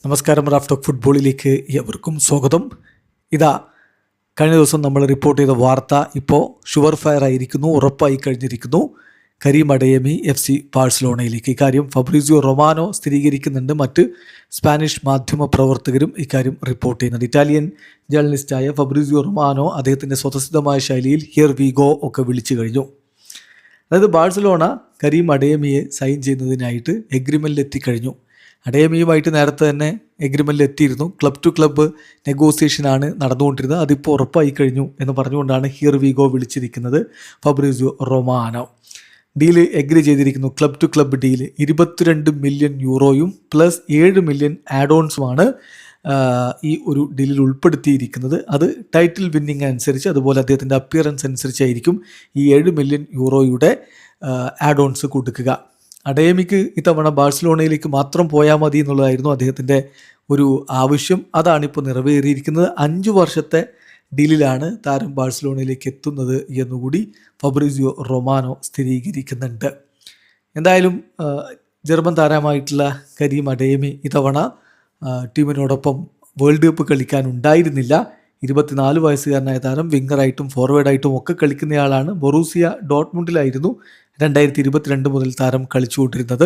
നമസ്കാരം. Raf talk ഫുട്ബോളിലേക്ക് ഏവർക്കും സ്വാഗതം. ഇതാ കഴിഞ്ഞ ദിവസം നമ്മൾ റിപ്പോർട്ട് ചെയ്ത വാർത്ത ഇപ്പോൾ ഷുവർ ഫയർ ആയിരിക്കുന്നു, ഉറപ്പായി കഴിഞ്ഞിരിക്കുന്നു. കരീം അഡേയമി FC ബാഴ്സലോണയിലേക്ക്. ഇക്കാര്യം ഫബ്രീസിയോ റൊമാനോ സ്ഥിരീകരിക്കുന്നുണ്ട്. മറ്റ് സ്പാനിഷ് മാധ്യമ പ്രവർത്തകരും ഇക്കാര്യം റിപ്പോർട്ട് ചെയ്യുന്നുണ്ട്. ഇറ്റാലിയൻ ജേർണലിസ്റ്റായ ഫബ്രീസിയോ റൊമാനോ അദ്ദേഹത്തിൻ്റെ സ്വതസിദ്ധമായ ശൈലിയിൽ ഹിയർ വി ഗോ ഒക്കെ വിളിച്ചു കഴിഞ്ഞു. അതായത് ബാഴ്സലോണ കരീം അഡേയമിയെ സൈൻ ചെയ്യുന്നതിനായിട്ട് എഗ്രിമെൻറ്റിൽ എത്തിക്കഴിഞ്ഞു. അഡേയമിയുമായിട്ട് നേരത്തെ തന്നെ എഗ്രിമെൻറ്റിൽ എത്തിയിരുന്നു. ക്ലബ് ടു ക്ലബ്ബ് നെഗോസിയേഷനാണ് നടന്നുകൊണ്ടിരുന്നത്. അതിപ്പോൾ ഉറപ്പായി കഴിഞ്ഞു എന്ന് പറഞ്ഞുകൊണ്ടാണ് ഹിയർ വി ഗോ വിളിച്ചിരിക്കുന്നത് ഫബ്രീസിയോ റൊമാനോ. ഡീല് എഗ്രി ചെയ്തിരിക്കുന്നു. Club to club deal 22 million യൂറോയും പ്ലസ് 7 മില്യൺ ആഡ് ഓൺസുമാണ് ഈ ഒരു ഡീലിൽ ഉൾപ്പെടുത്തിയിരിക്കുന്നത്. അത് ടൈറ്റിൽ വിന്നിങ് അനുസരിച്ച്, അതുപോലെ അദ്ദേഹത്തിൻ്റെ അപ്പിയറൻസ് അനുസരിച്ചായിരിക്കും ഈ 7 മില്യൺ യൂറോയുടെ ആഡ് ഓൺസ് കൊടുക്കുക. അഡേയമിക്ക് ഇത്തവണ ബാഴ്സലോണയിലേക്ക് മാത്രം പോയാൽ മതി എന്നുള്ളതായിരുന്നു അദ്ദേഹത്തിൻ്റെ ഒരു ആവശ്യം. അതാണിപ്പോൾ നിറവേറിയിരിക്കുന്നത്. 5 വർഷത്തെ ഡീലിലാണ് താരം ബാഴ്സലോണയിലേക്ക് എത്തുന്നത് എന്നുകൂടി ഫബ്രീസിയോ റൊമാനോ സ്ഥിരീകരിക്കുന്നുണ്ട്. എന്തായാലും ജർമ്മൻ താരമായിട്ടുള്ള കരീം അഡേയമി ഇത്തവണ ടീമിനോടൊപ്പം വേൾഡ് കപ്പ് കളിക്കാനുണ്ടായിരുന്നില്ല. 24 വയസ്സുകാരനായ താരം വിങ്ങറായിട്ടും ഫോർവേഡായിട്ടും ഒക്കെ കളിക്കുന്നയാളാണ്. ബൊറൂസിയ ഡോട്ട്മുണ്ടിലായിരുന്നു 2022 മുതൽ താരം കളിച്ചുകൊണ്ടിരുന്നത്.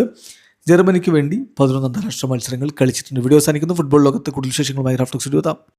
ജർമ്മനിക്ക് വേണ്ടി 11 അന്താരാഷ്ട്ര മത്സരങ്ങൾ കളിച്ചിട്ടുണ്ട്. വീഡിയോ അവസാനിക്കുന്നു. ഫുട്ബോൾ ലോകത്ത് കൂടുതൽ വിശേഷങ്ങളുമായി റാഫ് ടോക്സ് എത്താം.